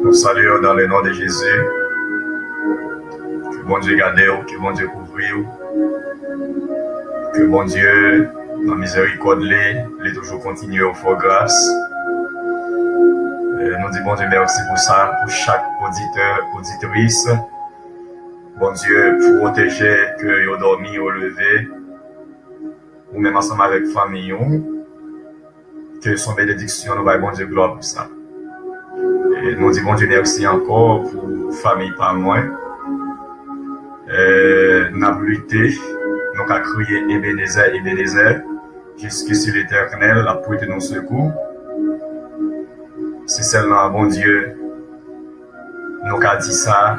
Nous saluons dans le nom de Jésus. Que bon Dieu garde, que bon Dieu couvre, que bon Dieu, dans miséricorde, les toujours continue à faire grâce. Nous disons bon Dieu merci pour ça, pour chaque auditeur, auditrice. Bon Dieu, pour protéger que vous dormi, vous levé, ou même ensemble avec famille, que son bénédiction nous va bon Dieu gloire pour ça. Et nous disons bon Dieu merci encore pour famille par moi. Nous avons lutté, nous avons crié Ebenezer, Ebenezer, jusqu'ici l'Éternel a prêté nos secours. C'est seulement bon Dieu nous a dit ça.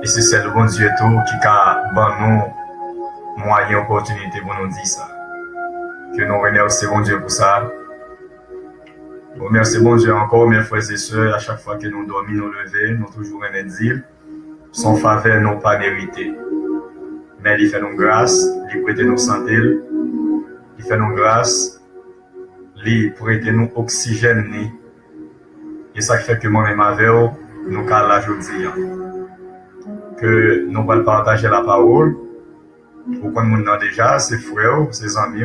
Et c'est seulement bon Dieu tout qui a donné nous moyen, opportunité pour nous dire ça. Que nous remercions bon Dieu pour ça. Nous remercions bon Dieu encore, mes frères et sœurs, à chaque fois que nous dormons, nous levons, nous toujours aimons dire, son faveur nous pas mérité. Mais il fait nous grâce, il prête nous santé, il fait nous grâce, il prête nous oxygène. Et ça fait que moi-même avec vous, nous allons la aujourd'hui. Que nous allons partager la parole. Pour qu'on nous déjà, ses frères, ses amis.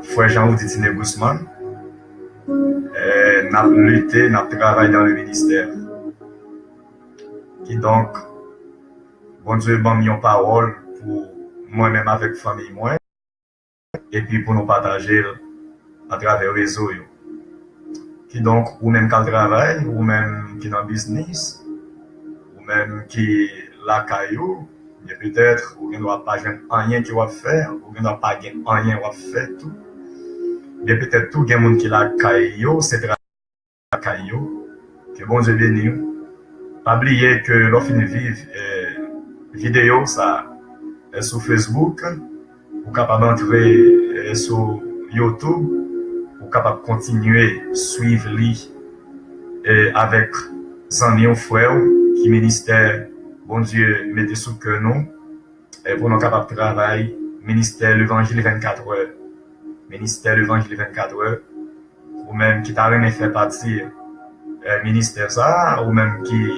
Frère Jean-Ouditine Guzman. Nous avons lutté, nous avons travaillé dans le ministère. Qui donc, bon Dieu m'a mis en parole pour moi-même avec famille moi. Et puis pour nous partager à travers les réseaux. Qui donc, ou même qui travaille, ou même qui dans le business, ou même qui la caillou, et peut-être, ou qui ne doit pas rien qui va faire, ou qui ne doit pas rien qui va faire tout. Et peut-être tout, il y a des gens qui la caillou, c'est la caillou, que bon Dieu bénisse. Pas oublier que l'offre de vivre vidéo, ça, est sur Facebook, ou capable d'entrer sur YouTube, capable de continuer à suivre lui avec amis ou frères qui ministère bon Dieu mettez sous que nous et pour nous capables de travailler ministère l'évangile 24 heures ministère l'évangile 24 heures ou même qui t'a rien fait partie ministère ça ou même qui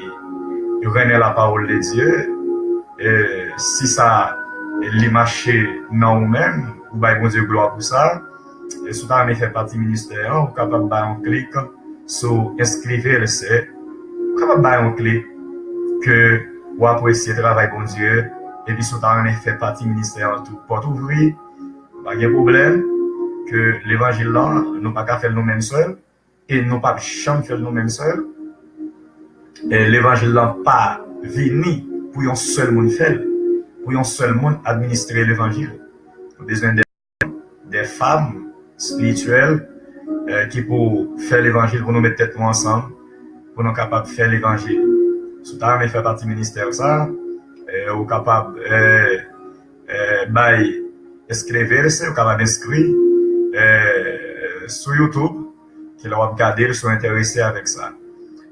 renaît la parole de Dieu et si ça les marché non ou même ou bah bon Dieu gloire pour ça. Et si vous avez fait partie du ministère, vous êtes capable de faire un clic sur inscrire le site. Vous êtes capable de faire un clic que vous appréciez le travail de Dieu. Et puis si vous avez fait partie du ministère, tout porte ouvrir, pas de problème que l'évangile là, nous ne pouvons pas faire nous-mêmes seuls. Et nous ne pouvons pas jamais faire nous-mêmes seuls. Et l'évangile là pas venu pour un seul monde faire, pour un seul monde administrer l'évangile. Nous avons besoin des femmes spirituel qui pour faire l'évangile, pour nous mettre tête ensemble, pour nous capables de faire l'évangile. Si vous avez fait partie du ministère, ça, vous êtes capable d'inscrire, vous êtes capable d'inscrire sur YouTube, qui va regarder, ils sont intéressés avec ça.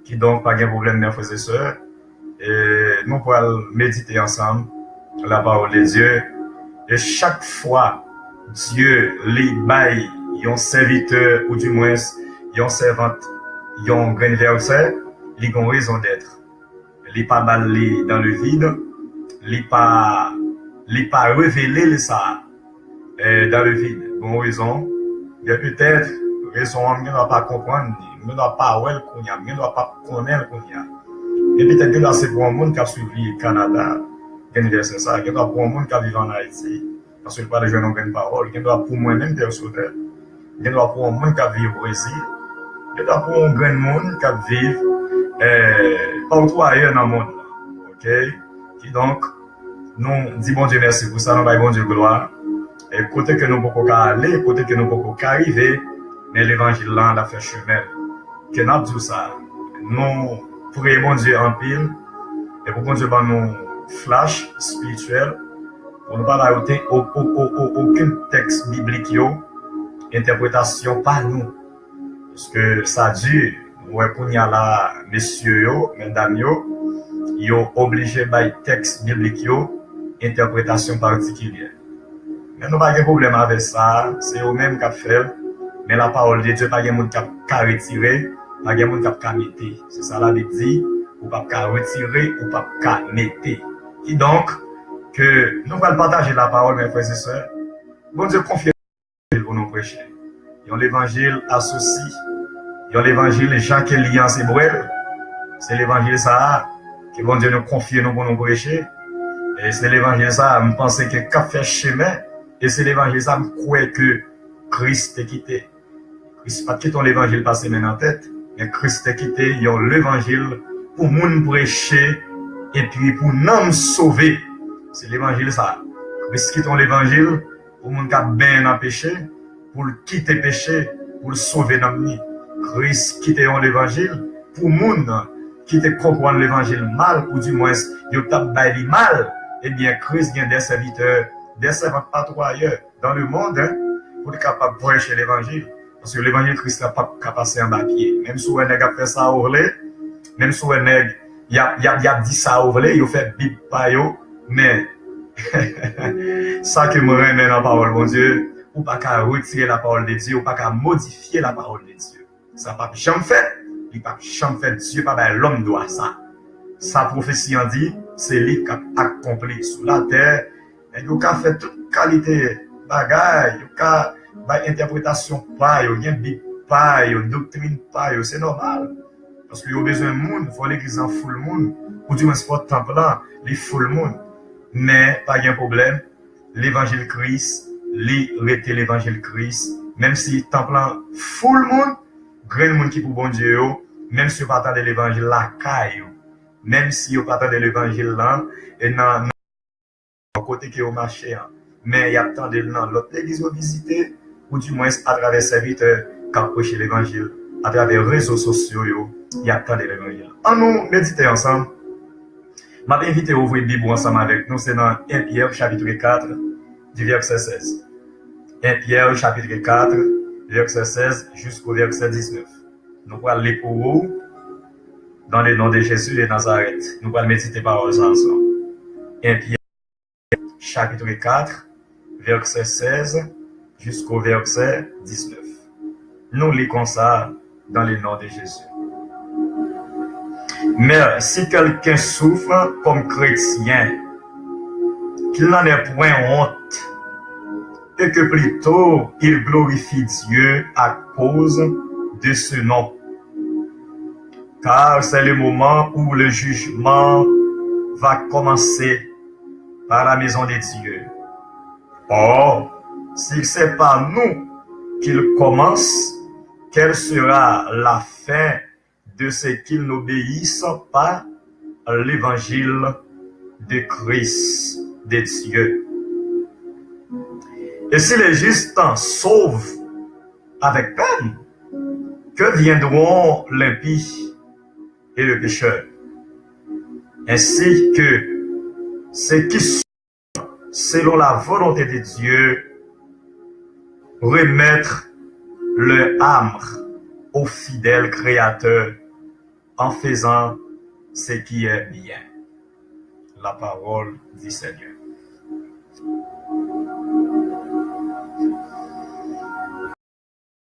Qui donc, pas de problème, mes frères et sœurs, nous pourrons méditer ensemble la parole de Dieu. Et chaque fois, Dieu les baille un serviteur ou du moins un servante, un grain verset, ils ont raison d'être. Ils pas baller dans le vide, ils pas révéler ça dans le vide. Bon raison, il y a peut-être raison on ne doit pas comprendre, on ne doit pas voir qu'on y a, on ne doit pas connaître qu'on y a. Et peut-être que là c'est pour un monde qui a suivi le Canada, grain verset ça, qui doit pour un monde qui a vécu en Haïti. Parce que je parle de jeunes en grande parole, qui doit pour moi-même personnel, qui doit pour un monde qui vit au Brésil, qui doit pour un grand monde qui vit partout ailleurs dans le monde. Ok? Qui donc, nous disons bon Dieu merci pour ça, nous disons bon Dieu gloire. Et côté que nous pouvons aller, côté que nous pouvons arriver, mais l'évangile là, on a fait chemin. Que nous disons ça, nous prions bon Dieu en pile, et pour bon Dieu nous flash spirituel. On ne va pas rajouter aucun texte biblique, interprétation par nous. Parce que ça dure, ouais, qu'on y a là, messieurs, mesdames, ils sont obligés de texte biblique, interprétation particulière. Mais nous n'avons pas de problème avec ça, c'est eux-mêmes qui fait. Mais la parole de Dieu, pas de monde qui a retiré, pas de monde qui a mettre. C'est ça la Bible dit, ou pas qu'à retirer, ou pas qu'à mettre. Et donc, que nous allons partager la parole, mes frères et sœurs. Bon Dieu, confie pour nous prêcher. Il y a l'évangile associé, il y a l'évangile Jean qui est lié en ses brûles. C'est l'évangile ça, que bon Dieu nous confie nous pour nous prêcher. Et c'est l'évangile ça, je pense que qu'a fait chemin, et c'est l'évangile ça, je crois que Christ est quitté. Christ pas quitté l'évangile passé maintenant en tête, mais Christ est quitté, il y a l'évangile pour nous prêcher, et puis pour nous sauver. C'est l'évangile ça. Christ quitte l'évangile pour nous qui a bien dans péché, pour quitter le péché, pour le sauver dans le Christ quitte l'évangile pour nous qui te comprendre l'évangile mal, ou du moins, il t'a baillé mal, eh bien, Christ vient des serviteurs, des servants patrouilleurs dans le monde, hein, pour être capable de prêcher l'évangile. Parce que l'évangile Christ n'a pas qu'à passer en papier. Même si on a fait ça au relais, même si on a dit ça au relais, il a fait bip pa yo, mais, ça que me remet dans la parole, mon Dieu, ou pas qu'à retirer la parole de Dieu, ou pas qu'à modifier la parole de Dieu. Ça n'a pas jamais fait. Il n'a pas jamais fait Dieu, pas l'homme doit ça. Sa prophétie en dit, c'est lui qui a accompli sur la terre. Et il a fait toute qualité bagaille, il a fait interprétation pas, il a bip pas, il a doctrine pas, c'est normal. Parce qu'il y a besoin de monde, il faut l'église en full monde, ou du moins c'est pas le temple là, il full monde. Mais pas de problème, l'évangile Christ, rester l'évangile Christ, même si le temple là full monde, grand monde qui pour bon Dieu, même si vous pas attendre l'évangile là, même si vous pas attendre l'évangile là, et dans côté qui au marché, mais il y a tant de dans l'autre église vous visiter, ou du moins à travers serviteurs qui prêchent l'évangile, à travers les réseaux sociaux, il y a tant de l'évangile. En nous méditer ensemble, je vais inviter à ouvrir la Bible ensemble avec nous, c'est dans 1 Pierre chapitre 4, du verset 16. 1 Pierre chapitre 4, verset 16 jusqu'au verset 19. Nous allons lire pour vous dans le nom de Jésus de Nazareth. Nous allons méditer paroles ensemble. 1 Pierre chapitre 4, verset 16 jusqu'au verset 19. Nous lisons ça dans le nom de Jésus. Mais si quelqu'un souffre comme chrétien, qu'il n'en ait point honte, et que plutôt il glorifie Dieu à cause de ce nom. Car c'est le moment où le jugement va commencer par la maison de Dieu. Or, si ce n'est pas nous qu'il commence, quelle sera la fin de ceux qui n'obéissent pas à l'évangile de Christ, de Dieu? Et si les justes sauvent avec peine, que viendront l'impie et le pécheur? Ainsi que ceux qui sont selon la volonté de Dieu, remettre leur âme au fidèle Créateur en faisant ce qui est bien. La parole du Seigneur.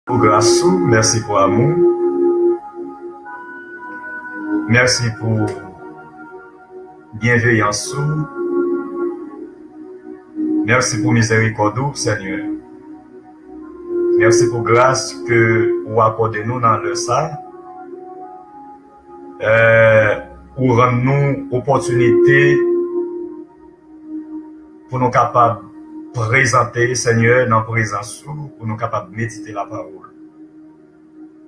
Pour grâce, merci pour amour. Merci pour bienveillance. Merci pour miséricorde, Seigneur. Merci pour grâce que vous accordez nous dans le ça. Ou rendre nous opportunité pour nous capables de présenter, Seigneur, dans la présence, pour nous capables de méditer la parole.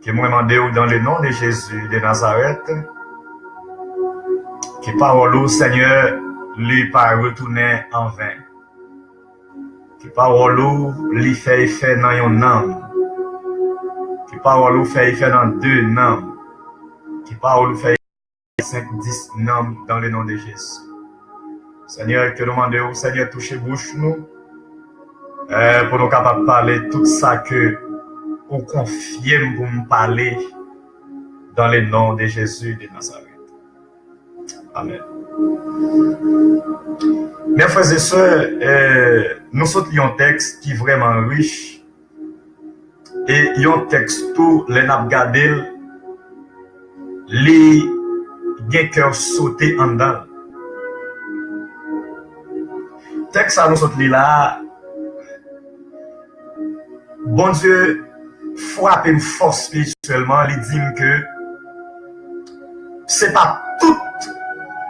Que moi demande dans le nom de Jésus de Nazareth, que parole, Seigneur, lui pas retourner en vain. Que parole, lui fait effet dans une âme. Que parole, fait effet dans deux âmes. Que parole, fait 5, 10 noms dans le nom de Jésus. Seigneur, que nous demandons, Seigneur, toucher bouche nous, pour nous capables de parler tout ça que vous confiez pour nous parler dans le nom de Jésus de Nazareth. Amen. Mes frères et sœurs, nous sommes un texte qui est vraiment riche et un texte tout les n'a regardé les gen cœur sauté en dedans. Texte ça nous saute là. Bon Dieu frappe une force spirituellement, il dit que c'est pas toute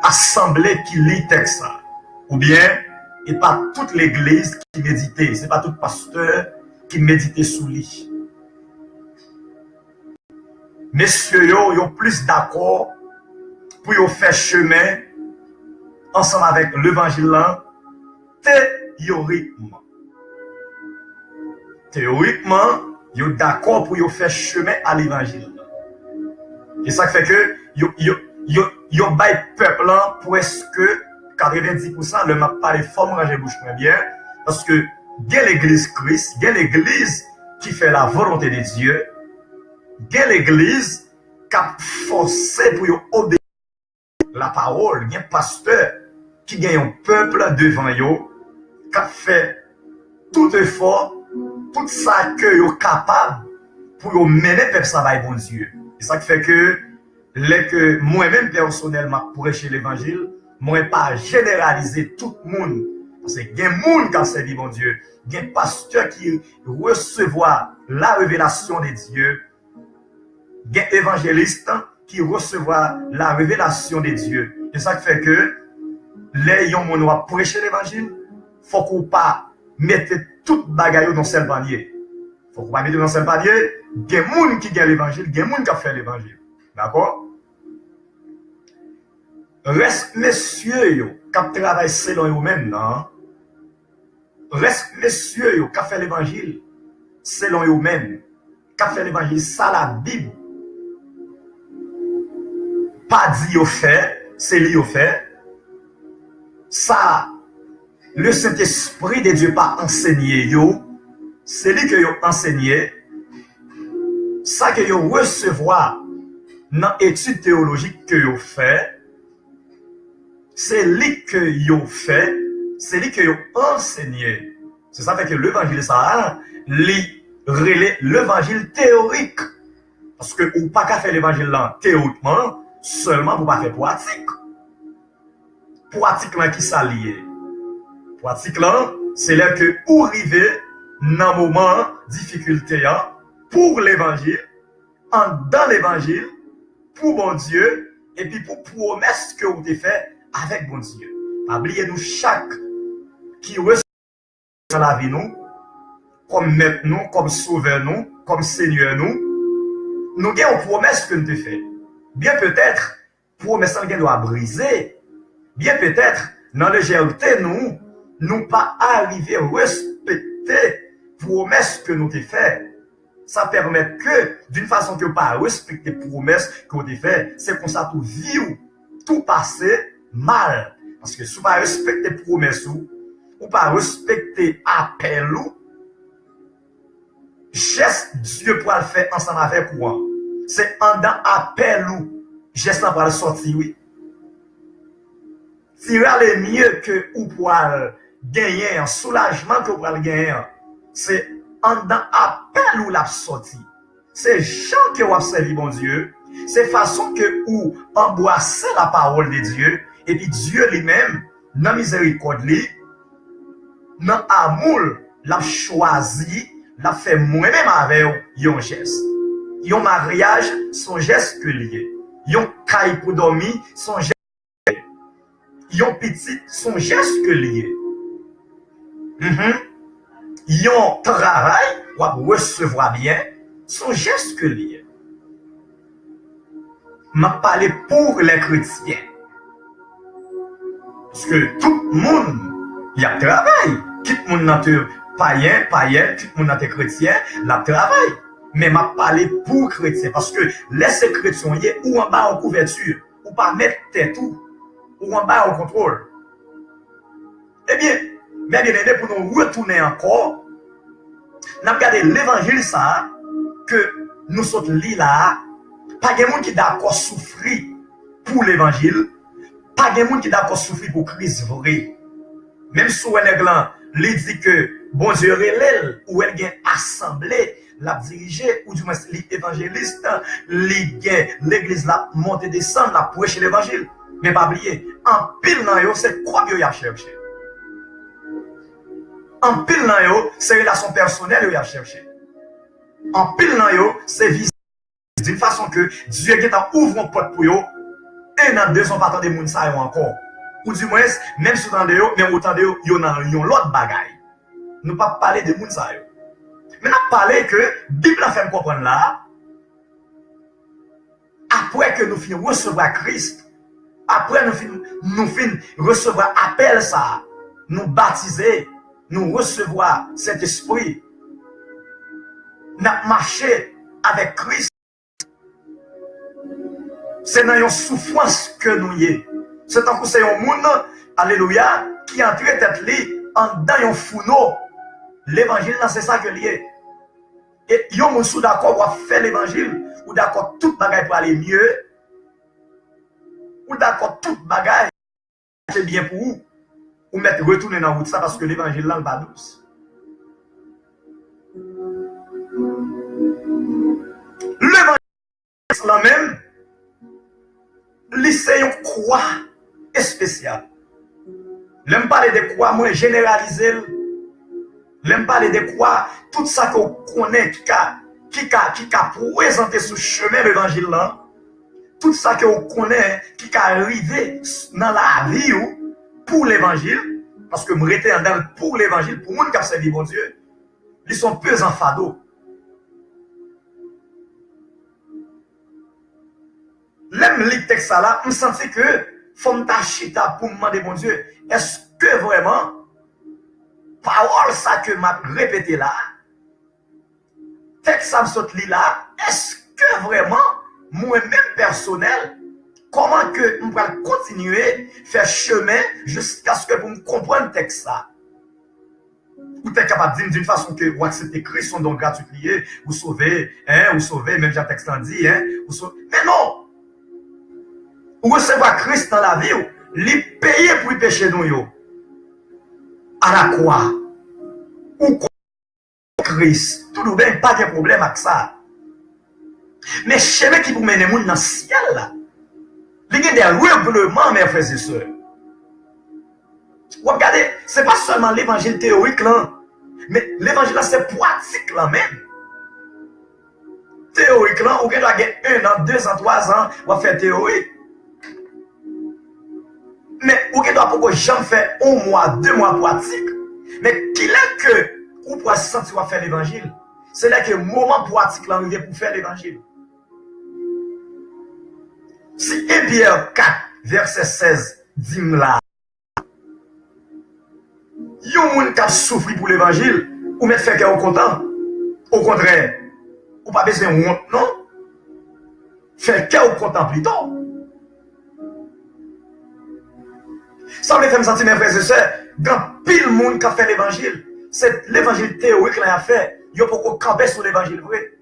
assemblée qui lit texte ça. Ou bien et pas toute l'église qui méditait, c'est pas tout pasteur qui méditait sous lit. Messieurs yo plus d'accord pour yo faire chemin ensemble avec l'évangile là théoriquement. Théoriquement, yo d'accord pour yo faire chemin à l'évangile. Et ça fait que yo bail peuple là presque 90% le m'a parlé fort ranger bouche bien parce que il y a l'église Christ, il y a l'église qui fait la volonté de Dieu, il y a l'église qui a forcé pour obéir la parole, il y a un pasteur qui gagne un peuple devant yo qui a fait tout effort, tout ça que yo capable pour mener peuple ça va bon Dieu. Et ça fait que que moi-même personnellement prêcher l'évangile, moi pas généraliser tout le monde parce que il y a des gens qui ont servi mon Dieu, il y a des pasteurs qui recevoir la révélation de Dieu, il y a des évangélistes qui recevoir la révélation de Dieu. Et ça fait que les gens qui ont prêché l'évangile, faut qu'on pas mettre toute bagaille dans seul panier. Faut qu'on pas mettre dans seul panier, il y a des gens qui ont l'évangile, il y a des gens qui ont fait l'évangile. D'accord? Reste messieurs qui travaillent selon eux-mêmes, non? Reste messieurs qui fait l'évangile selon eux-mêmes, qui fait l'évangile, ça la Bible. Pas dit au fait, c'est lui au fait. Ça, le Saint-Esprit de Dieu pas enseigné yo, c'est lui que yo enseigné. Ça que yo recevoir dans l'étude théologique que yo fait. C'est lui que yo fait, c'est lui que yo enseigné. C'est ça fait que l'évangile ça, l'évangile théorique. Parce que ou pas qu'à faire l'évangile là théoriquement, seulement pour pas faire pratique. Pratique là qui s'allie. Pratique là, c'est là que ou arriver dans moment difficulté pour l'évangile, dans l'évangile, pour bon Dieu, et puis pour promesse que vous avez fait avec bon Dieu. Oubliez-nous chaque qui reçoit dans la vie nous, comme maître nous, comme sauveur nous, comme Seigneur nous, nous avons une promesse que nous avons fait. Bien peut-être, promesse nous doit briser. Bien peut-être, dans la légèreté nous pas arriver à respecter promesse que nous avons fait. Ça permet que, d'une façon que pas respecter promesse que nous avons fait, c'est comme ça tout vivre, tout passer mal. Parce que si vous ne respectez pas promesse ou pas respecter appel ou, geste Dieu pour le faire ensemble avec moi. C'est en dans appel ou, geste pour le sortir, oui. Si vous allez mieux que vous pouvez gagner un soulagement que vous pouvez gagner, c'est en dans appel ou la sortie. C'est gens que vous observez, bon Dieu. C'est façon que vous embrassez la parole de Dieu. Et puis Dieu lui-même, dans la miséricorde, dans l'amour, l'a choisi, l'a fait moi-même avec un geste. Un mariage, son geste que lié. Un caille pour dormir, son geste. Un petit, son geste que lié. Un travail, ou recevoir bien, son geste que lié. M'a parlé pour les chrétiens. Parce que tout le monde, il y a travail. Tout le monde est païen, tout le monde est chrétien, il y a travail. Mais m'a parlé pour chrétiens. Parce que laissez chrétiens ou en bas en couverture, ou pas mettre tête ou en bas en contrôle. Eh bien, mais bien aimé, pour nous retourner encore, nous avons regardé l'évangile ça, que nous sommes là, pas de monde qui est d'accord souffrir pour l'évangile, pas de monde qui est d'accord souffrir pour Christ vrai. Même si on est là, il dit que bon Dieu relève ou elle vient assembler l'a dirigé, ou du moins l'évangéliste, l'église l'a monté descendre, l'a prêché l'évangile. Mais pas oublier, en pile dans yo, c'est quoi que yo a cherché? En pile dans yo, c'est relation personnelle yo a cherché. En pile dans yo, c'est visite d'une façon que Dieu qui ouvre un porte pour yo, et dans deux on pas de moun sa yo encore. Ou du moins, même si vous entendez, même autant de yo dans l'autre bagaille. Nous pas parler de moun sa yo. Mais nous parler que Bible a fait comprendre là, après que nous finissons recevoir Christ, après nous finissons recevoir appel ça, nous baptiser, nous recevoir cet esprit, nous marcher avec Christ. C'est dans une souffrance que nous y est. C'est tant que c'est un monde, alléluia, qui entre tête li en dans un fourneau. L'évangile, c'est ça que lié. Et yon moun sou d'accord pour faire l'évangile, ou d'accord tout bagaille pour aller mieux, ou d'accord tout bagaille c'est bien pour vous, ou mettre retourner dans la route ça parce que l'évangile là, pas douce. L'évangile là même, c'est une croix spéciale. L'aime parler de croix, moi généraliser. L'aime parler de croix, tout ça qu'on connaît, qui a présenté ce chemin l'évangile là, tout ça qu'on connaît, qui a arrivé dans la vie pour l'évangile, parce que moi j'étais dans pour l'évangile, pour monde qui a servi bon Dieu, ils sont peu en fardeau. L'aime lire texte là, je sens que faut me tachita pour me demander bon Dieu, est-ce que vraiment parole ça que m'a répété là, texte ça me saute là, est-ce que vraiment moi-même personnel, comment que je vais continuer faire chemin jusqu'à ce que vous me compreniez texte ça? Ou tu es capable de dire d'une façon que vous acceptez Christ, son don gratuit, vous sauvez, vous sauvez, même j'ai un texte en dit, vous sauvez. Mais non! Vous recevez Christ dans la vie, les payer pour y pécher nous, à la croix, ou Christ, tout le bien, pas de problème avec ça. Mais chemin qui vous mène dans le ciel, là, il y a des règlements, mes frères et sœurs. Vous regardez, ce n'est pas seulement l'évangile théorique, là, mais l'évangile, c'est pratique, là même. Théorique, là, vous avez 1 an, 2 ans, 3 ans, vous allez faire théorique. Mais vous doit jamais faire 1 mois, 2 mois pratique. Mais qu'il est que vous pouvez sentir faire l'évangile, c'est là que le moment pratique là arrive pour faire l'évangile. Si 1 Pierre 4, verset 16, dit là, yon moun qui a souffert pour l'évangile, ou mettre fait cœur content. Au contraire, ou pas besoin de honte, non? Faire cœur content plutôt. Ça me fait me sentir, mes frères et sœurs, dans pile monde qui a fait l'évangile, c'est l'évangile théorique qu'il a fait, il n'y a pas qu'on camper sur l'évangile vrai.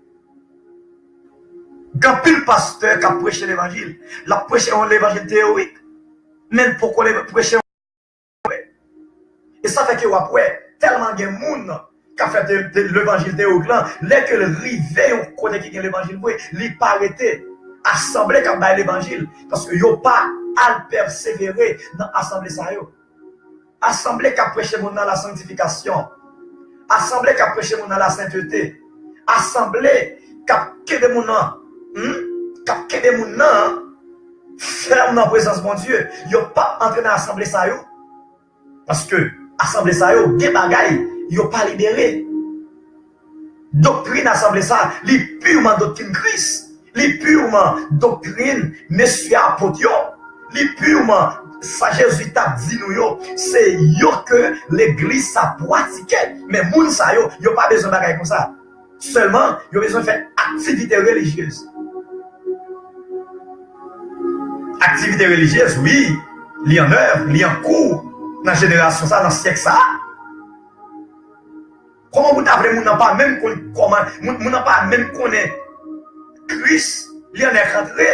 Dans pile pasteur qui a prêché l'évangile, l'a prêché l'évangile théorique, même pourquoi prêcher vrai. Et ça fait que après, tellement de monde qui a fait l'évangile théorique là, dès que le rivet au côté qui est l'évangile vrai, il pas arrêté, assemblée qui a l'évangile, parce que yo pas à persévérer dans l'assemblée ça yo. Assemblée qui a prêché mon dans la sanctification. Assemblée qui a prêché mon dans la sainteté. Assemblée qui a quitté mon nom. Qui a quitté mon nom. Ferme dans la présence de mon Dieu. Yo pas entré dans l'assemblée ça yo. Parce que assemblée ça yo, des bagailles, yo pas libéré. Doctrine assemblée ça, li purement doctrine Christ. Li purement doctrine monsieur apôtre yo. Li purement ça Jésus t'a dit nous c'est yo que l'église ça pratiquait, mais moun ça yo pas besoin de bagaille comme ça, seulement yo besoin de faire activité religieuse. Activité religieuse, oui, li en œuvre, li en cours dans la génération ça, dans le siècle ça. Comment vous t'avez moun n'a pas même comment moun n'a pas même connaît Christ, li en est rentré.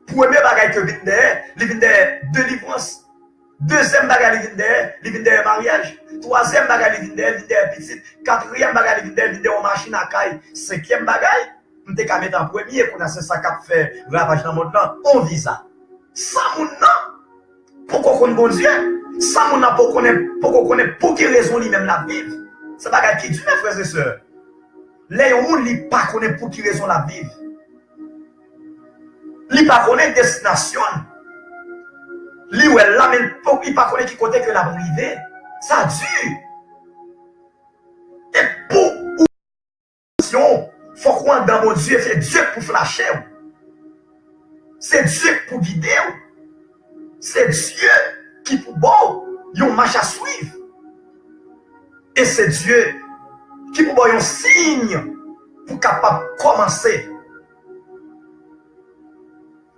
Premier bagage que vient de délivrance. Deuxième bagage, il vient de mariage. Troisième bagage, il vient de petit. Quatrième bagage, il vient de machine à caille. Cinquième bagage, on te qu'à mettre en premier, qu'on a ça qu'a fait ravage dans le monde là, on vit ça. Ça, mon nom, pour qu'on connaisse bon Dieu. Ça, mon nom, pour qu'on connaisse pour quelle raison lui-même la vivre. C'est bagage qui dit, mes frères et sœurs. Les gens ne pas connaît pour quelle raison la vivre. Ils ne pas connaît destination. Li ou là mais il pas connaît qui côté que la privé ça dure et pour faut croire dans mon Dieu c'est Dieu pour flasher c'est Dieu pour guider c'est Dieu qui pour bon yon marche à suivre et c'est Dieu qui pour bon un signe pour capable commencer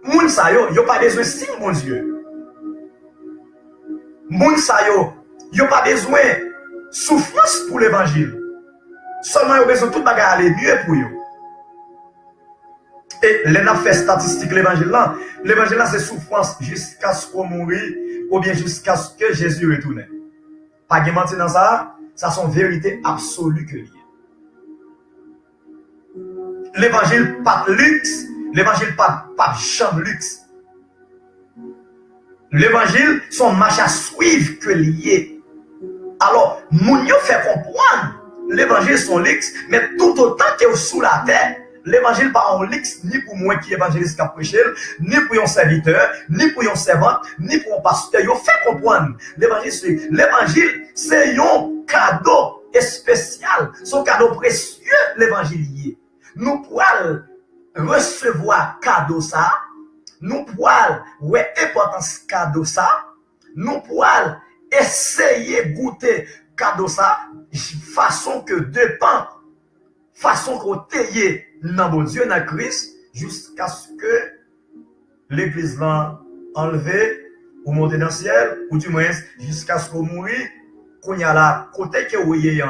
moun sa yo pas besoin de signe mon Dieu. Moun sa yo pas besoin souffrance pour l'évangile. Seulement yo besoin tout bagay aller mieux pour yo. Et les n'a fait statistique l'évangile là c'est souffrance jusqu'à ce qu'on mourir ou bien jusqu'à ce que Jésus retourne. Pas de mentir dans ça sont vérité absolue que lié. L'évangile pas luxe, l'évangile pas chambre luxe. L'évangile, son marche à suivre que lié. Alors, moun yo fait comprendre, l'évangile son luxe, mais tout autant que sous la terre, l'évangile pas un luxe ni pour moi qui évangéliste qui a prêché, ni pour un serviteur, ni pour un servante, ni pour un pasteur. Yo fait comprendre, l'évangile c'est un cadeau spécial, son cadeau précieux, l'évangile. Nous pourrons recevoir cadeau ça. Nous pourrons ouais importance cadeau ça nous pourrons essayer goûter cadeau ça façon que dépend façon qu'on t'ayé dans bon Dieu dans Christ jusqu'à ce que l'église là enlevé ou monter dans le ciel ou du moins jusqu'à ce qu'on mourir qu'on y a là côté que vous voyez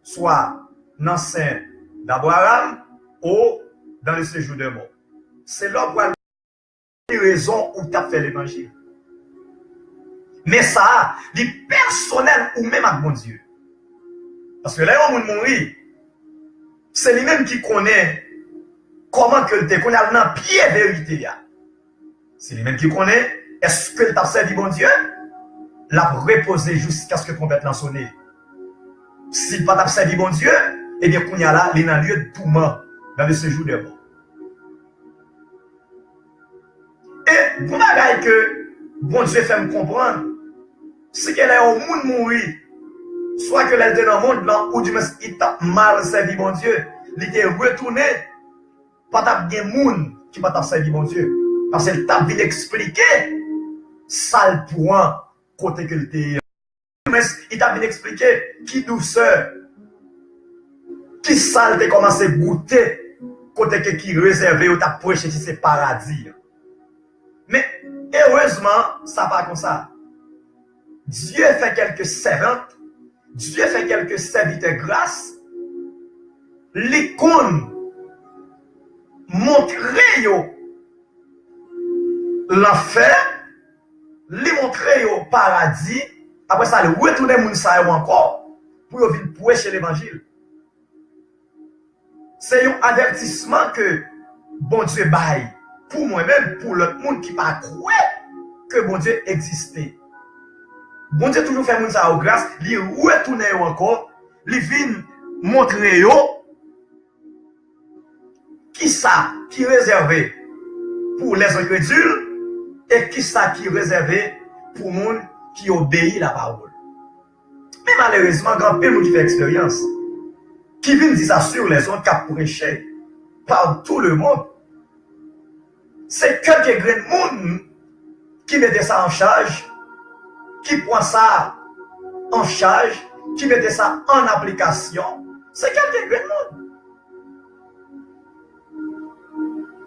soit dans sein d'Abraham ou dans le séjour de mort c'est là pour raison où tu as fait l'évangile. Mais ça, c'est personnel ou même avec mon Dieu. Parce que là, on mourir, c'est lui-même qui connaît comment que tu connais dans pied vérité. C'est lui-même qui connaît est-ce que tu as servi mon Dieu? L'a reposé jusqu'à ce que ton bête l'a sonné. Si tu n'as pas servi mon Dieu, eh bien, qu'on y a là, il est dans le lieu de tourment dans le séjour de mort. Et pour bagaille que bon Dieu fait me comprendre, c'est qu'elle est au monde mourir, soit que elle était dans le monde là, ou du moins il t'a mal servi bon Dieu, il était retourné, pas t'a bien monde qui pas t'a servi bon Dieu, parce qu'elle t'a bien expliqué, ça le point côté que il était, mais il t'a bien expliqué qui douceur, qui sale t'a commencé à goûter côté que qui réservé ou t'a prêché qui c'est paradis. Mais heureusement, ça va comme ça. Dieu fait quelques servantes, Dieu fait quelques serviteurs grâce. L'icône montrer l'enfer, les montrer au paradis. Après ça, le retourner moun sa encore pour venir prêcher l'évangile. C'est un avertissement que bon Dieu baille. Pour moi-même, pour l'autre monde qui pas croire que bon Dieu existait. Bon Dieu toujours fait moun ça au grâce, il retourne encore, il vient montrer qui ça qui est réservé pour les incrédules et qui ça qui est réservé pour monde qui obéit la parole. Mais malheureusement, grand pile qui fait expérience, qui vient dire ça sur les autres qui a prêché par tout le monde. C'est quelques grains de monde qui mettait ça en charge, qui prend ça en charge, qui mettait ça en application. C'est quelques grains de monde.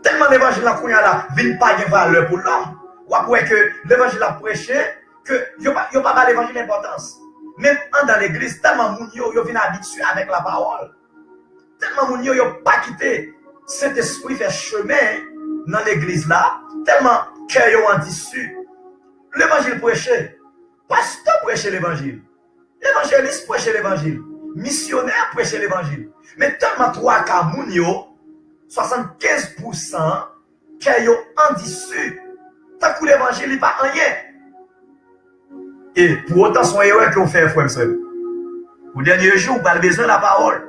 Tellement l'évangile là, vient pas de valeur pour l'homme. Ou après que l'évangile a prêché, que il n'y a pas l'évangile d'importance. Même dans l'église, tellement moun yo viennent habitués avec la parole. Tellement moun yo pas quitté cet esprit fait chemin dans l'église là, tellement que yo en tissu L'évangile prêché. Pasteur prêché l'évangile. Évangéliste prêché l'évangile. Missionnaire prêché l'évangile. Mais tellement 3 cas moun yo, 75% qui yo en dessus. Tant que l'évangile n'est pas rien. Et pour autant, son erreur qu'on fait, frère, au dernier jour, vous avez besoin de la parole.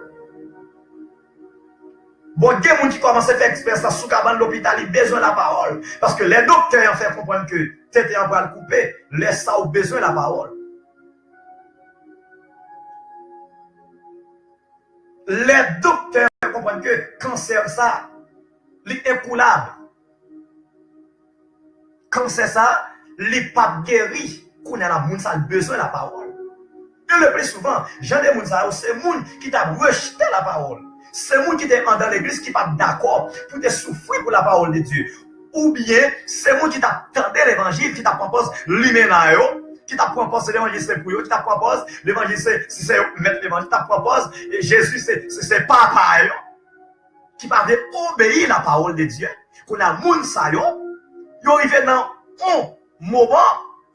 Bon, il y a des gens qui commencent à faire expérience sous cabane de l'hôpital, ils ont besoin de la parole. Parce que les docteurs ont fait comprendre que tête est en bras coupé, laisse ça, ont besoin de la parole. Les docteurs comprennent que cancer, ça, est écoulable. Cancer, ça, n'est pas guéri. Qu'on a la moun, ça a besoin de la parole. Et le plus souvent, j'en ai moun, ça, c'est moun qui t'a rejeté la parole. C'est moun qui t'est dans l'église qui n'est pas d'accord pour te souffrir pour la parole de Dieu. Ou bien, c'est moun qui t'a tendu l'évangile, qui t'a proposé l'huménaïo, qui t'a proposé l'évangile c'est pour eux, qui t'a proposé l'évangile si c'est mettre l'évangile, qui t'a proposé Jésus c'est papa, qui va obéir la parole de Dieu. Qu'on a moun ça, yo arrivé dans un moment,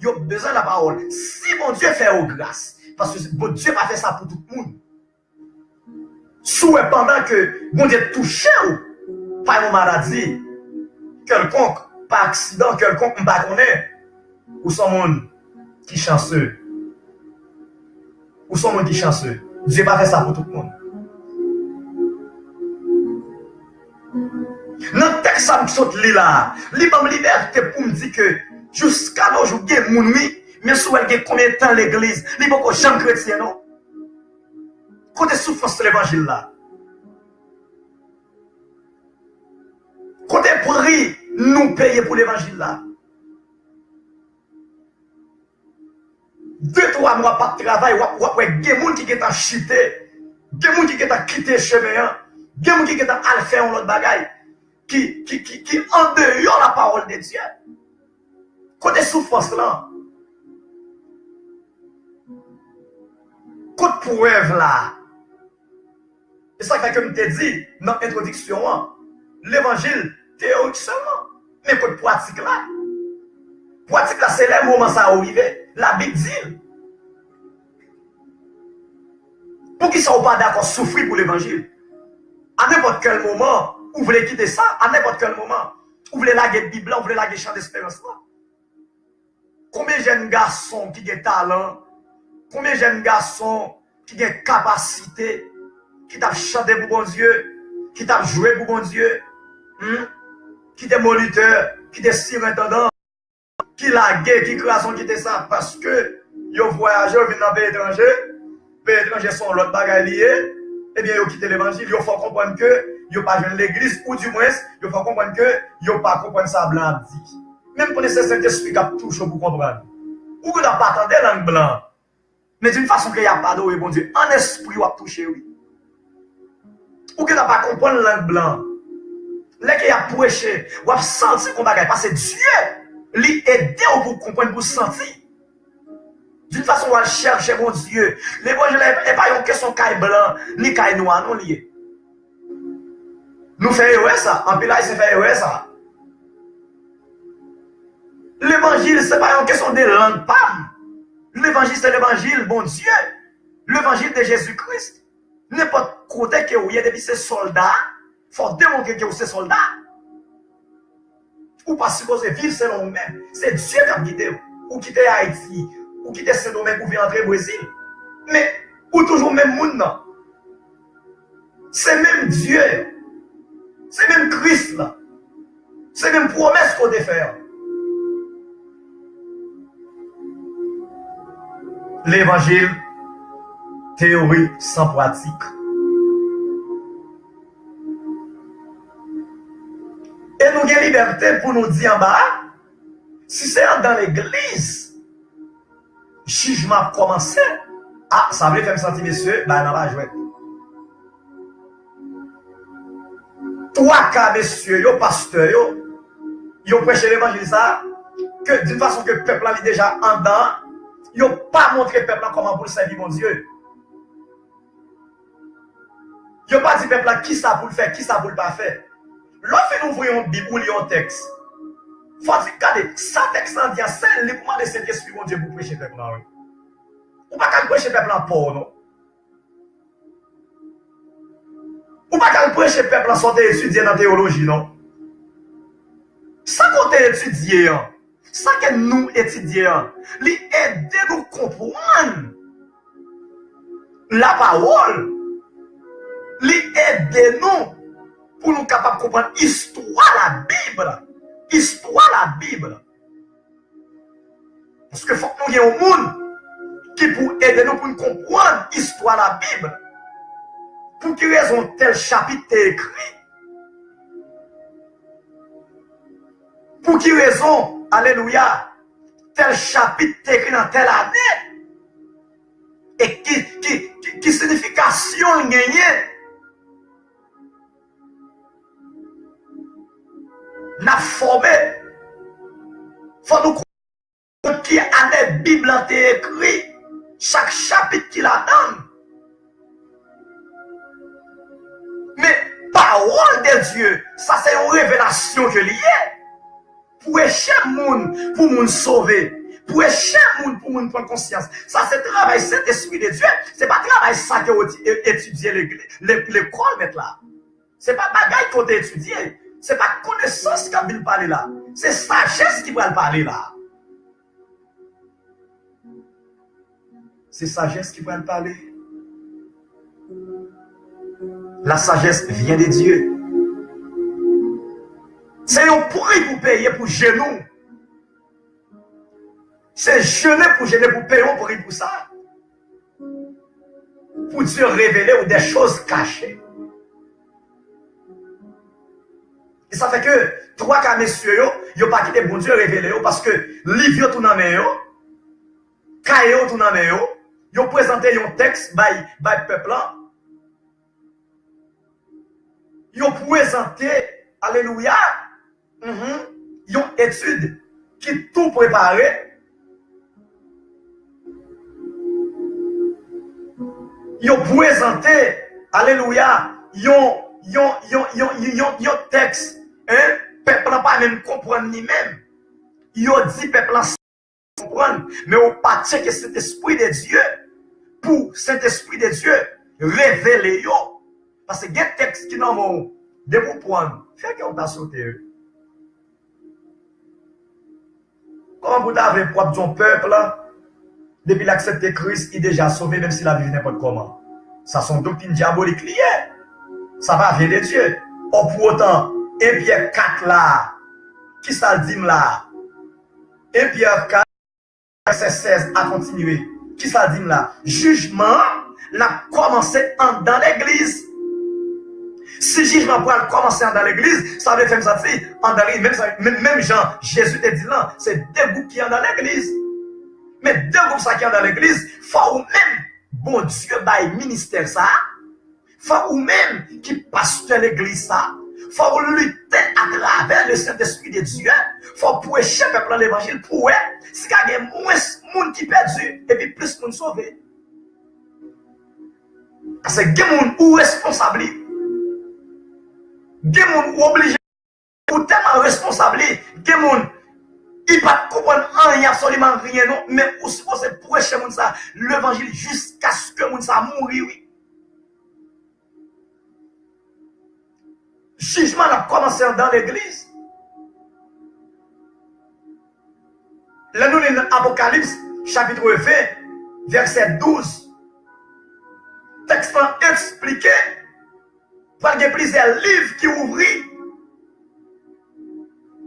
yo besoin de la parole. Si mon Dieu fait aux grâces, parce que bon Dieu va faire ça pour tout le monde. Souhait pendant que mon Dieu touché par une maladie, quelconque, par accident, quelconque, m'pas connaît, ou son monde qui chanceux. Ou son monde qui chanceux. Dieu va faire ça pour tout le monde. Dans le texte, ça me saute là. Libre liberté pour me dire que jusqu'à nos jours, il y a mon nuit, mais sous elle, il y a combien de temps l'église? Il n'y a pas de gens chrétiens, non? Côté souffrance de l'évangile là. Côté prix, nous payer pour l'évangile là. 2-3 mois pas de travail, il y a des gens qui ont chuté, des gens qui ont quitté le chemin, des gens qui ont fait un autre bagaille, qui en dehors la parole de Dieu. Côté souffrance là. Côté preuve là. C'est ça que je t'ai dit dans l'introduction. L'évangile théorique seulement. Mais côté pratique là. Pratique là, c'est le moment ça arrive. La Bible dit. Pour qui ne sont pas d'accord souffrir pour l'évangile. À n'importe quel moment, vous voulez quitter ça. À n'importe quel moment, vous voulez laguer la Bible, vous voulez laguer le champ d'espérance là. Combien de jeunes garçons qui ont talent, combien de jeunes garçons qui ont capacité, qui t'a chanté pour bon Dieu, qui t'a joué pour bon Dieu, qui t'a moniteur, qui t'a surintendant, qui l'a gué, qui création, qui t'a ça, parce que ils voyagé, ils viennent dans le pays étranger, les pays étrangers sont l'autre bagaille lié, eh bien, ils quittent l'évangile, ils font comprendre que ils n'ont pas joué l'église, ou du moins, ils font comprendre que ils n'ont pas compris ça blanc dit. Même pour les Saint-Esprit qui a toujours pour comprendre. Ou que n'a pas attendu langue blanc. Mais d'une façon qu'il n'y a pas d'eau, bon Dieu, en esprit, ou a touché, oui. Ou que n'a pas compris langue blanc. Là qu'il a prêché, ou a senti qu'on va gagner. Parce que Dieu, lui, aide pour comprendre, pour sentir. D'une façon, on va chercher, mon Dieu. L'évangile n'est pas une question caille blanc, ni caille noir, non lié. Nous faisons ça. En pile, il se fait ça. L'évangile, ce n'est pas une question de langue, pam. L'évangile, c'est l'évangile, bon Dieu. L'évangile de Jésus-Christ. N'importe côté que vous y êtes, depuis ces soldats, il faut démontrer que vous êtes soldats. Ou pas supposé vivre selon vous-même. C'est Dieu qui a guidé. Ou quitter Haïti, ou quitter Saint-Domingue, ou venir entrer au Brésil. Mais, ou toujours même monde, non. C'est même Dieu. C'est même Christ, là. C'est même promesse qu'on doit faire. L'évangile, théorie sans pratique. Et nous avons liberté pour nous dire en bas, si c'est dans l'église, jugement a commencé. Ah, ça veut faire me sentir, monsieur, ben, on va jouer. Trois cas, messieurs, yo, pasteur, yo prêché l'évangile ça, que d'une façon que le peuple a déjà en dedans, ils n'ont pas montré le peuple comment pour servir mon Dieu. Ils n'ont pas dit peuple qui ça pour le faire, qui ça pour le pas faire. Lorsque nous voyons une Bible ou un texte, Faut dire, regardez, ça texte en dit, c'est le moment de Saint-Esprit, mon Dieu, pour prêcher peuple là. Ou pas qu'à prêcher peuple en pauvre, non? Ou pas qu'à prêcher peuple en sorte étudier dans la théologie, non? Ça qu'on t'a étudié, ça que nous étudions, lui aider nous comprendre la parole, lui aider nous pour nous capables de comprendre l'histoire la Bible. Histoire la Bible. Parce que faut que nous ayons un monde qui pour aider nous pour nous comprendre l'histoire la Bible. Pour quelle raison tel chapitre est écrit? Pour quelle raison, alléluia, tel chapitre est écrit dans telle année? Et qui signification gagnée? N'a formé. Faut nous comprendre qui année Bible a été écrit. Chaque chapitre qui la donne. Mais parole de Dieu, ça c'est une révélation que lié. Pour échapper monde, pour nous sauver. Pour échapper monde, pour nous prendre conscience. Ça c'est travail Saint-Esprit de Dieu. C'est pas travail ça que vous étudiez l'école mettre là. C'est pas bagaille qu'on étudié. C'est pas connaissance qui vient parler là. C'est sagesse qui va parler là. C'est sagesse qui va parler. La sagesse vient de Dieu. C'est un prix pour payer pour genou. C'est jeûner pour payer un prix pour ça. Pour Dieu révéler ou des choses cachées. Et ça fait que trois cas messieurs, ils n'ont pas quitté bon Dieu révélé parce que livre tout dans main, cahier tout dans main, ils ont présenté un texte by peuple là. Ils ont présenté alléluia. Ils ont étude qui tout préparé. Ils ont présenté alléluia. Ils ont texte, hein, peuple n'a pas même comprendre ni même. Ils ont dit peuple n'a comprendre, mais on pas que cet esprit de Dieu, pour cet esprit de Dieu, révéler yo. Parce que il y a des textes qui n'ont pas de vous prendre, fait qu'on t'a sauté. Comment vous avez propre ton peuple, depuis l'accepter Christ, il est déjà sauvé, même s'il a vécu n'importe comment. Ça sont doctrines diaboliques liées. Ça va venir de Dieu. Or pour autant, 1 Pierre 4 là, qui ça dit là? 1 Pierre 4, verset 16 à continuer. Qui ça dit là? Jugement n'a commencé dans l'église. Si jugement pour commencer dans l'église, ça veut faire ça en même Jean, Jésus te dit là, c'est deux groupes qui sont dans l'église. Mais deux groupes qui sont dans l'église, faut même, bon Dieu, bail ministère ça. Faut ou même qui passe dans l'église ça. Faut lutter à travers le Saint-Esprit de Dieu. Faut prêcher peuple dans l'évangile pour si il y a moins de monde qui perdu et puis plus de monde sauvé. Parce que il y a des gens ou responsable. Il y a des gens ou obligé ou tellement responsable. Il y a des gens qui ne comprennent rien, absolument rien, non, mais ou supposé prêcher l'évangile jusqu'à ce que les gens mourent, oui. Jugement a commencé dans l'église. Là, nous lisons Apocalypse, chapitre 20, verset 12. Texte expliqué. Par des plusieurs livres qui ouvrent.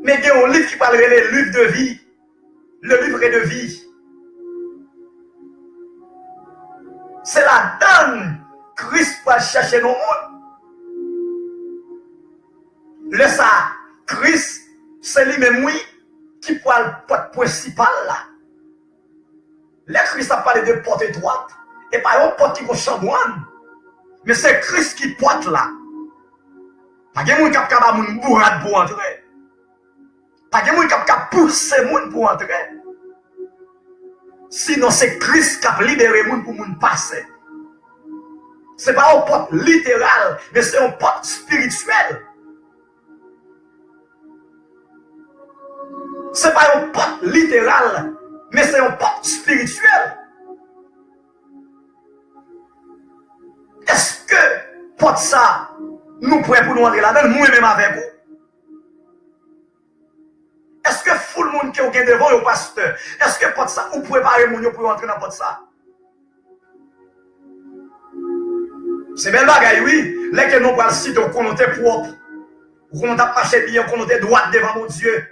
Mais il y a un livre qui parle de livre de vie. Le livre de vie. C'est la donne Christ va chercher nos mondes. Le ça, Christ, c'est lui-même oui, qui prend le porte principal là. Le Christ a parlé de porte étroite, et pas une porte qui va chambouane. Mais c'est Christ qui porte là. Pas de monde qui a capable bourrade pour entrer. Pas de monde qui a capable pousser monde pour entrer. Sinon c'est Christ qui a libéré monde pour monde passer. C'est pas une porte littérale, mais c'est une porte spirituelle. Ce n'est pas un porte littéral, mais c'est un porte spirituel. Est-ce que porte ça, nous pouvons pour nous entrer là-dedans, nous-mêmes avec vous? Est-ce que tout le monde qui est devant le pasteur, est-ce que porte ça, vous pouvez préparer les gens pour entrer dans porte ça? C'est belle bagaille, oui. Là que nous parlons si de connoté propre, qu'on a marché bien, qu'on a droite devant mon Dieu.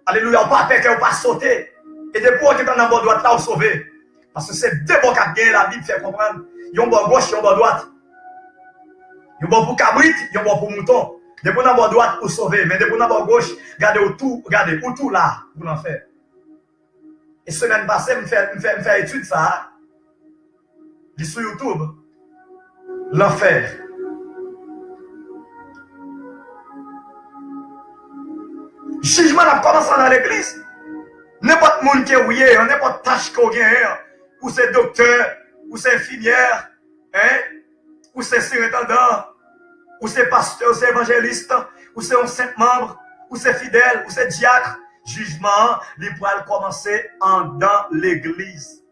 Alléluia, on pas peur, on pas sauter. Et de pour que dans la bonne droite là, on sauver. Parce que c'est deux bons qui bien la Bible fait comprendre. Il y a un bon gauche, il y a un bon droite. Il y a un bon pour cabrit, il y a un bon pour mouton. De pour la bonne droite, pour sauver. Mais de pour la bonne gauche, regardez où tout là, pour l'en faire. Et semaine passée, je fais étude ça. Je suis sur YouTube. L'enfer. Jugement a commencé dans l'église. N'importe monde qui est rouillé, n'importe tâche qu'on gagne, ou c'est docteur, ou c'est infirmière, ou c'est surintendant, ou c'est pasteur, ou c'est évangéliste, ou c'est un saint membre, ou c'est fidèle, ou c'est diacre. Jugement, il pourra commencer dans l'église.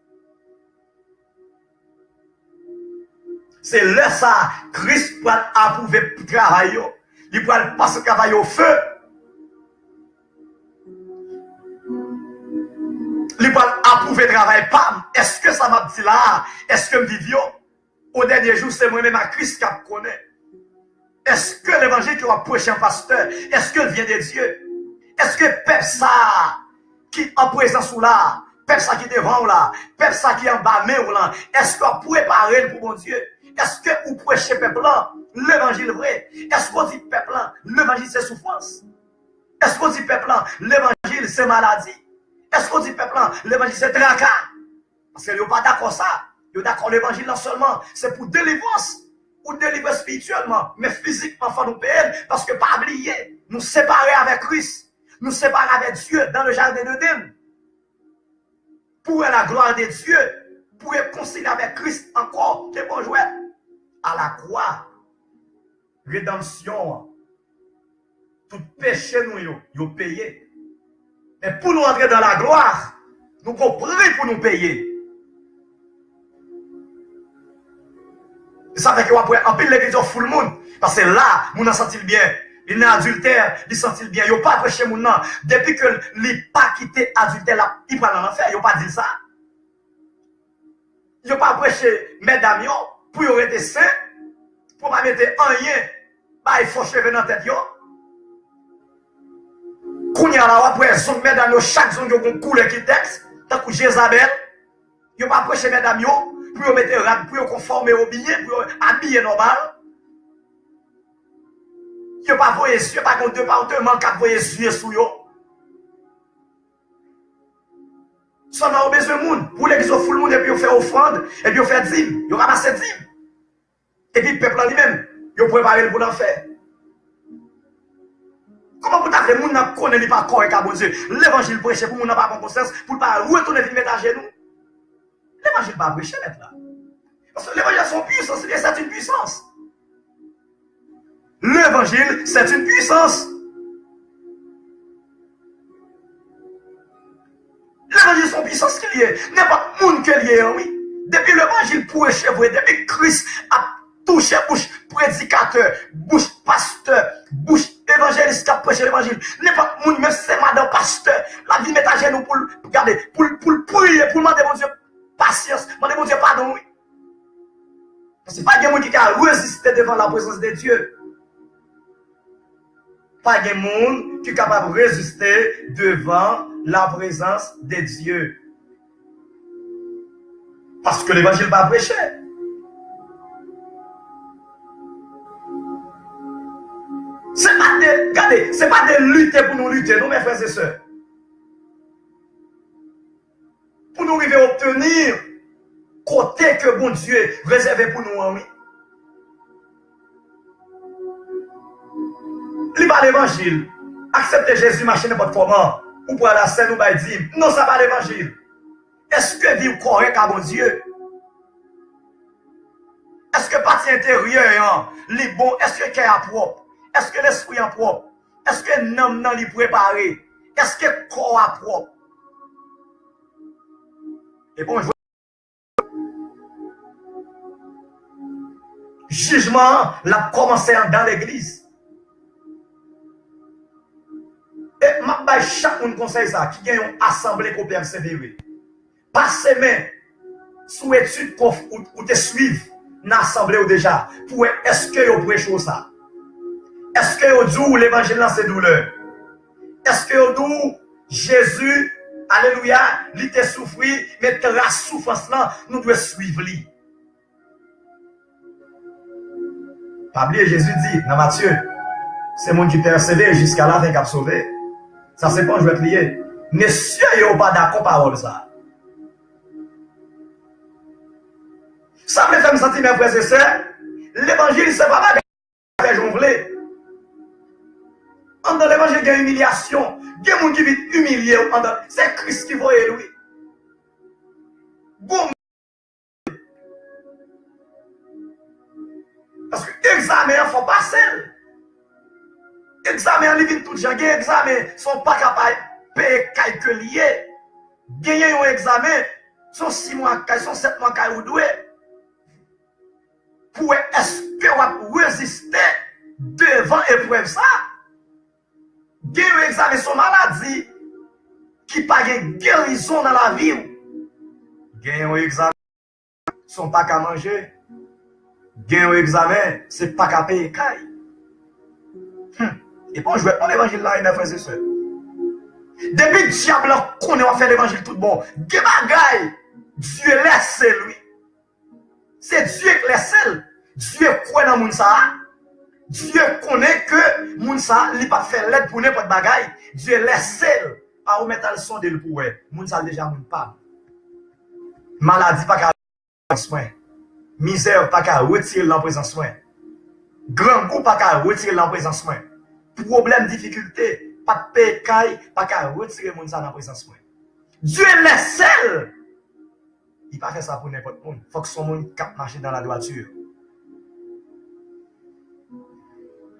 C'est là ça, Christ pourra approuver le travail. Il pourra passer le travail au feu. Il pourra approuver le travail. Pam, est-ce que ça m'a dit là? Est-ce que me dit au dernier jour, c'est moi-même à Christ qui connaît? Est-ce que l'évangile qui va prêcher un pasteur, est-ce qu'il vient de Dieu? Est-ce que personne qui est en présence ou là, personne qui est devant ou là, personne qui est en bas ou là, est-ce qu'on peut préparer pour mon Dieu? Est-ce que vous prêchez peuple là, l'évangile vrai? Est-ce qu'on dit peuple là, l'évangile c'est souffrance? Est-ce qu'on dit peuple là, l'évangile c'est maladie? Est-ce qu'on dit peuple là, l'évangile c'est tracas? Parce que vous pas d'accord ça. Vous d'accord l'évangile là seulement, c'est pour délivrance. Ou délivrer spirituellement, mais physiquement, il faut nous payer. Parce que pas oublier, nous séparer avec Christ, nous séparer avec Dieu dans le jardin d'Éden. Pour la gloire de Dieu, pour réconcilier avec Christ encore, c'est bon jouer. À la croix, rédemption, tout péché nous, nous payé. Mais pour nous entrer dans la gloire, nous comprenons pour nous payer. Ça fait qu'après, en pile l'église, fout le monde. Parce que là, nous en senti bien. Il est adultère, il senti bien. Il n'a pas prêché mon nom. Depuis que il n'a pas quitté adultère, là, il prend l'enfer. Il n'a pas dit ça. Il n'a pas prêché mesdames, pour y être saint, pour ne pas mettre un rien. Bah, il faut cheveux dans la tête. Quand il y a là, après, son mesdames, chaque zone, il y a un couleur qui texte, tant que Jézabel. Il n'a pas prêché mesdames, pour mettre rap, pour conformer au billet, pour habiller normal. Il n'y a pas voyé sur, pas contre deux partenaires, quatre voyé sur sous yo. Ça n'a pas besoin de monde. Pour l'église, il faut le monde, et puis on fait offrande, et puis on fait dîme. Il ramasse dîme. Et puis le peuple en lui-même, il prépare pour l'enfer. Comment vous avez le monde qui connaît pas corps et bon Dieu? L'évangile prêché pour le monde n'a pas conscience, pour ne pas retourner et mettre à genoux. L'évangile ne va pas prêcher là. Parce que l'évangile c'est une puissance, c'est une puissance. L'évangile, c'est une puissance. L'évangile, c'est une puissance qu'il y a. N'importe monde qu'il y a, oui. Depuis l'évangile prêché, depuis Christ a touché bouche prédicateur, bouche pasteur, bouche évangéliste qui a prêché l'évangile. N'importe monde, même si c'est madame pasteur, la vie met à genoux pour regarder, pour prier, pour demander mon Dieu patience, demander mon Dieu pardon, oui. Ce n'est pas quelqu'un qui a résisté devant la présence de Dieu. Pas quelqu'un qui est capable de résister devant la présence de Dieu. Parce que l'évangile va prêcher. C'est pas de, regardez, c'est pas de lutter pour nous lutter, nous mes frères et sœurs. Pour nous arriver à obtenir côté que bon Dieu réservé pour nous, oui. Lis pas l'évangile. Accepter Jésus, marcher n'importe comment. Ou pour la scène ou pas dire. Non, ça va l'évangile. Est-ce que vivre correct à bon Dieu? Est-ce que partie intérieure, les bon, est-ce que le cœur est propre? Est-ce que l'esprit est propre? Est-ce que l'homme n'est préparé? Est-ce que corps a propre? Et bon, jugement l'a commencé dans l'église. Et ma chaque monde conseille ça, qui gagne une assemblée qu'on persévérer. Pas semaine, sous étude ou te suivre dans l'assemblée ou déjà, pour est-ce que vous prêchez ça? Est-ce que vous dites l'évangile dans ses douleurs? Est-ce que vous dites Jésus, alléluia, il te souffri, mais la souffrance là, nous devons suivre lui. Pas oublier, Jésus dit dans Matthieu, c'est mon qui persévère jusqu'à la fin qui a sauvé. Ça c'est pas je vais plier. Mais si vous n'êtes pas d'accord parole ça. Ça me fait me sentir, mes frères et sœurs, l'évangile c'est pas mal de jonfler. Dans l'évangile, il y a humiliation. Il y a des gens qui vivent humiliés. C'est Christ qui va élever. Bon. Parce que l'examen, il faut passer. L'examen, il vient tout le temps. Les examens ne sont pas capables de payer quelques liés. Gagner un examen, sont 6 mois, sont 7 mois ou 2. Pour est-ce que vous résister devant l'épreuve ça? Gagner un examen, son maladie qui n'a pas de guérison dans la vie. Gagner un examen, son pas qu'à manger. Gagner un examen, c'est pas qu'à payer caille. Et bon, je vais prendre l'évangile là, mes frères et sœurs. Depuis que le diable connaît, on va faire l'évangile tout bon. Des bagailles, Dieu laisse lui. C'est Dieu qui laisse. Dieu croit dans le monde ça. Dieu connaît que le monde ça, il ne pas faire l'aide pour n'importe bagaille. Dieu laisse à remettre le son de le pour. Le monde ça déjà ne pas. Maladie pas qu'à soin. Misère pas qu'à retirer l'en présence soin. Grand goût pas qu'à retirer l'en présence soin. Problème, difficulté, pas de pécaille, pas qu'à retirer le monde ça dans présence soin. Dieu laisse seul. Il ne pas faire ça pour n'importe qui. Il faut que son monde cap marcher dans la droiture.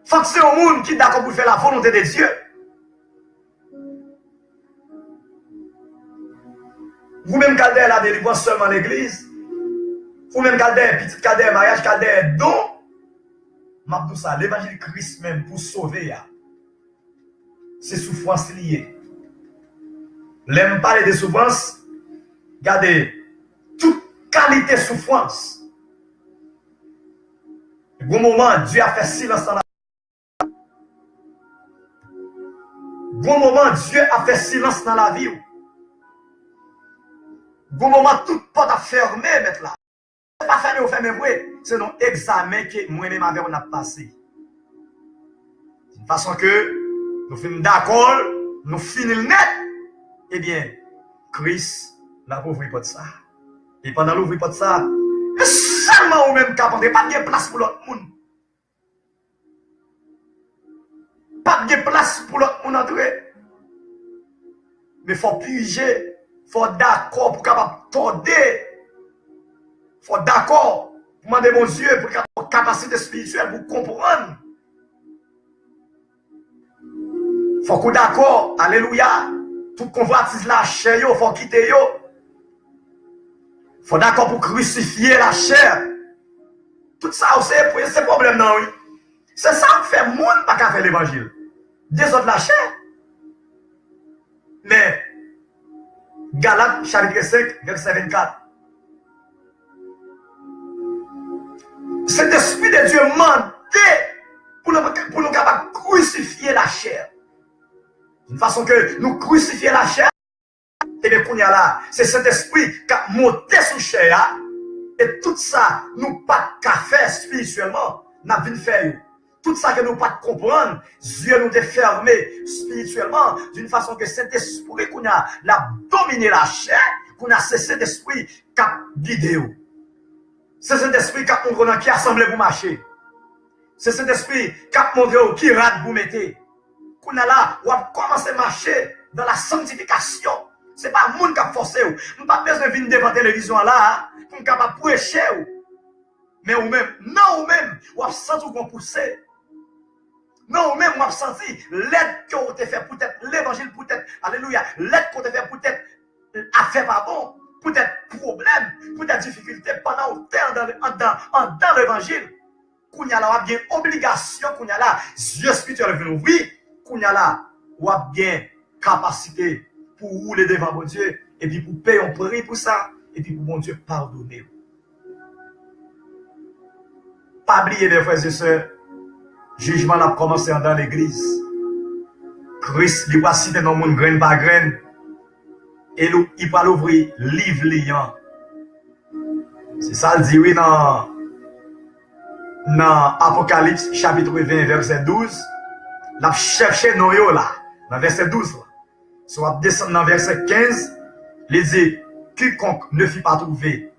Il faut que c'est un monde qui est d'accord pour faire la volonté de Dieu. Vous-même, quand la délivrance seulement l'église, vous-même, quand petit cadet mariage, cadet don, m'a dit ça, l'évangile Christ même pour sauver, c'est souffrance liée. L'aime parler de souffrance, regardez, toute qualité de souffrance. Au bon moment, Dieu a fait silence dans la vie. Bon moment, Dieu a fait silence dans la vie. Bon moment, toute porte a fermé, mettre là. C'est pas fermé ou fermé, oui. C'est un examen que moi-même on a passé. De façon que nous finissons d'accord, nous finissons net. Eh bien, Christ l'a ouvert pour ça. Et pendant l'ouvrir pour ça, seulement ou même capable, pas de place pour l'autre monde. Pas de place pour l'autre monde entrer. Mais il faut piger, il faut d'accord pour capable torder. Il faut d'accord pour demander mon Dieu pour avoir capacité spirituelle pour comprendre. Il faut qu'on d'accord, alléluia. Tout convoitise la chair, il faut quitter. Il faut d'accord pour crucifier la chair. Tout ça, c'est un problème, non, oui. C'est ça qui fait le monde pas qu'à faire l'évangile. Des autres la chair. Mais, Galates, chapitre 5, verset 24. Cet esprit de Dieu mandé pour nous capables de crucifier la chair. D'une façon que nous crucifions la chair, et bien qu'on y a là, c'est cet esprit qui a monté sous chair, et tout ça, nous pas qu'à faire spirituellement, nous avons fait. Tout ça que nous pas comprendre, Dieu nous a fermé spirituellement, d'une façon que cet esprit qu'on a dominé la chair, qu'on a cessé cet esprit qui a guidé. C'est cet esprit qui a montré qui a semblé vous marcher. C'est cet esprit qui a montré qui rate vous mettez. Qu'on a là, on a commencé à marcher dans la sanctification. Ce n'est pas le monde qui a forcé. Nous n'avons pas besoin de venir devant la télévision là, pour nous capable prêcher. Mais vous-même, non, vous-même, vous avez senti qu'on poussé. Non, vous-même, vous avez senti l'aide que vous avez fait pour être l'évangile peut-être, alléluia, l'aide qu'on te fait peut-être affaire pas bon, peut-être problème, peut-être difficulté pendant au temps dans l'évangile. Qu'on y a là, on a bien obligation, qu'on y a là, Dieu spirituel veut ouvrir, qu'on y a là, on a bien capacité pour rouler devant mon Dieu, et puis pour payer un prix pour ça, et puis pour mon Dieu pardonner. Pas oublier, mes frères et sœurs, jugement a commencé dans l'église. Christ, il va citer dans le monde graine par graine, et il va l'ouvrir livre liant. C'est ça, le dit oui dans Apocalypse chapitre 20 verset 12. La cherché Noyo là, dans verset 12 là. Soit descendre dans verset 15, il dit quiconque ne fut pas trouvé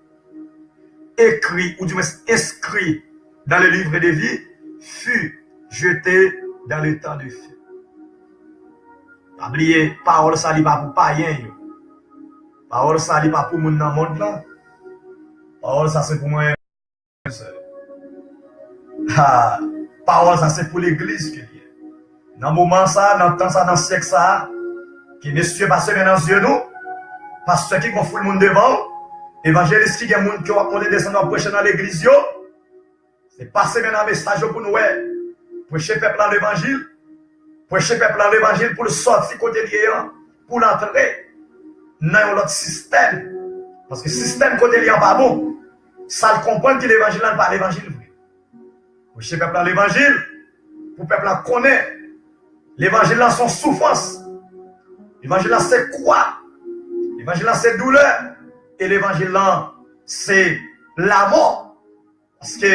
écrit ou du moins inscrit dans le livre de vie fut jeté dans le temps de feu. Pas oublier, parole ça n'est pas pour païen. Parole ça n'est pas pour moun dans le monde là. Parole ça c'est pour moi. Parole ça c'est pour l'église qui vient. Dans le moment ça, dans le temps ça, dans le siècle ça, que messieurs passent dans les yeux nous, parce que qui ont foutu le monde devant, évangéliste qui a monde qui ont descendu en prêcher dans l'église, c'est passer dans le message pour nous, prêcher peuple dans l'évangile, prêcher peuple dans l'évangile pour le sortir côté lié, pour l'entrer dans l'autre système. Parce que le système côté lié n'est pas bon. Ça le comprend que l'évangile n'est pas l'évangile vrai. Prêcher peuple dans l'évangile, pour peuple connaître l'évangile dans son souffrance. L'évangile là c'est quoi? L'évangile là c'est douleur. Et l'évangile là c'est la mort. Parce que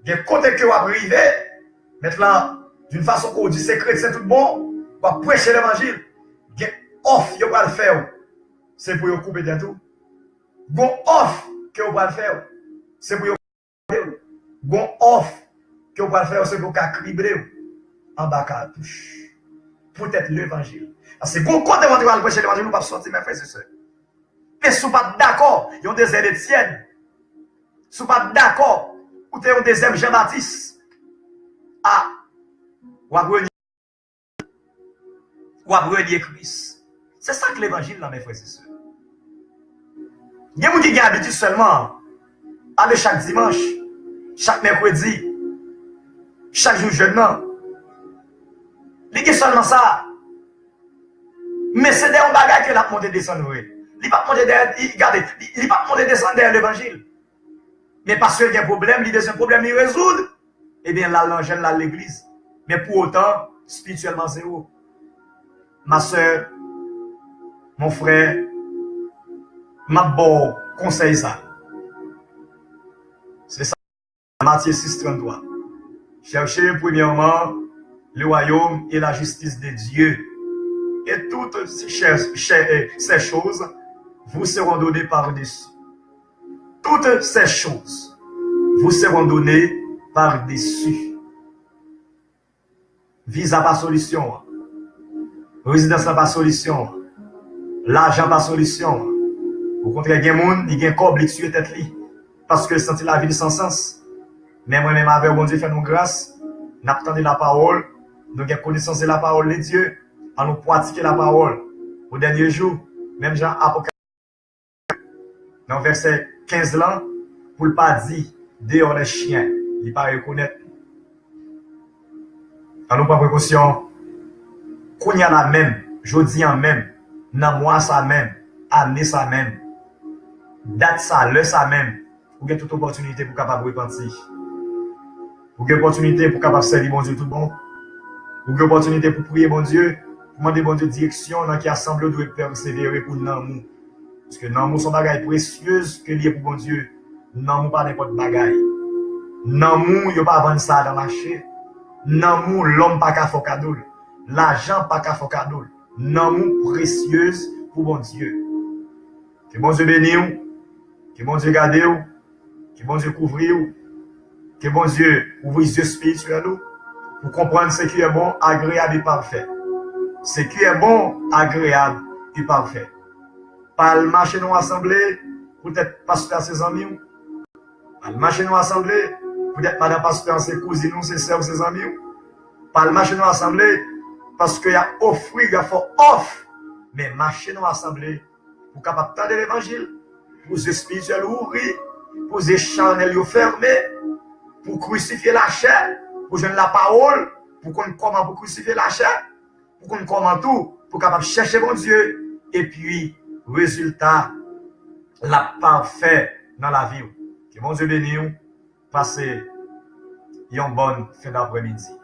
il y a des côtés qui vont arriver. Maintenant, d'une façon qu'on dit c'est chrétien tout bon, on va prêcher l'évangile. Il y a off qui va le faire. C'est pour vous couper de tout. Bon off que vous va le faire. C'est pour vous couper. Bon off que vous va le faire. C'est pour vous cribler en bas à la touche. Peut-être l'évangile. Parce que bon côté on va prêcher l'évangile, nous pas sortir mes frères et sœurs. Mais si vous pas d'accord, il y a des aides tiennes. Si vous pas d'accord, ou tu es un deuxième Jean-Baptiste. Ah, ou à renier Christ. C'est ça que l'évangile là, mes frères et sœurs. Il y a des gens qui ont l'habitude seulement aller chaque dimanche, chaque mercredi, chaque jour jeûnement. Il y a seulement ça. Mais c'est des bagages que la monté descendre. Il va monter descendre derrière l'évangile. Mais parce qu'il y a un problème, il y a un problème, il résout. Eh bien, là, l'angèle, là, l'église. Mais pour autant, spirituellement, c'est où? Ma soeur, mon frère, ma bon conseil ça. C'est ça. Matthieu 6,33. Cherchez premièrement le royaume et la justice de Dieu. Et toutes ces choses vous seront données par-dessus. Toutes ces choses vous seront données par-dessus. Visa pas solution. Résidence pas solution. L'argent pas solution. Au contraire, il y a des gens qui ont un corps sur la tête. Parce que sentir la vie sans sens. Mais moi-même, avec bon Dieu, fait nous grâce. Nous attendons la parole. Nous avons connaissance de la parole de Dieu. À nous pratiquer la parole. Au dernier jour, même Jean Apocalypse, dans le verset 15 là, pour ne pas dire dehors les chiens, il ne pas reconnaître. À nous prendre précaution. Qu'on y a la même, jeudi en même, dans mois ça même, année ça même, date ça, l'heure ça même, vous avez toute opportunité pour capable repentir. Vous avez opportunité pour capable servir bon Dieu tout bon. Vous avez opportunité pour prier bon Dieu, pour demander bon Dieu direction dans qui assemble doit persévérer pour l'amour. Parce que l'amour sont bagaille précieuse que lié pour bon Dieu. L'amour pas n'importe bagaille. L'amour, il pas vendre ça dans le marché. L'amour, l'homme pas qu'à faire cadeau. L'argent pas qu'à faire cadeau. L'amour précieuse pour bon Dieu. Que bon Dieu bénisse, que bon Dieu garde, que bon Dieu couvre, que bon Dieu ouvre les yeux spirituels pour comprendre ce qui est bon, agréable et parfait. Ce qui est bon, agréable et parfait. Pas le marché dans l'assemblée, peut-être pasteur ses amis. Pas le marché dans l'assemblée, peut-être madame pasteur ses cousines, ses soeurs, ses amis. Pas le marché dans l'assemblée, parce qu'il y a offrir, il y a offre, mais marcher dans l'assemblée pour capable tendre l'évangile, pour les spirituels ouvrir, pour les charnels fermer, pour crucifier la chair, pour joindre la parole, pour qu'on comment pour crucifier la chair, pour qu'on comment tout, pour capable chercher mon Dieu, et puis, résultat, la parfait dans la vie. Que mon Dieu bénisse, passez une bonne fin d'après-midi.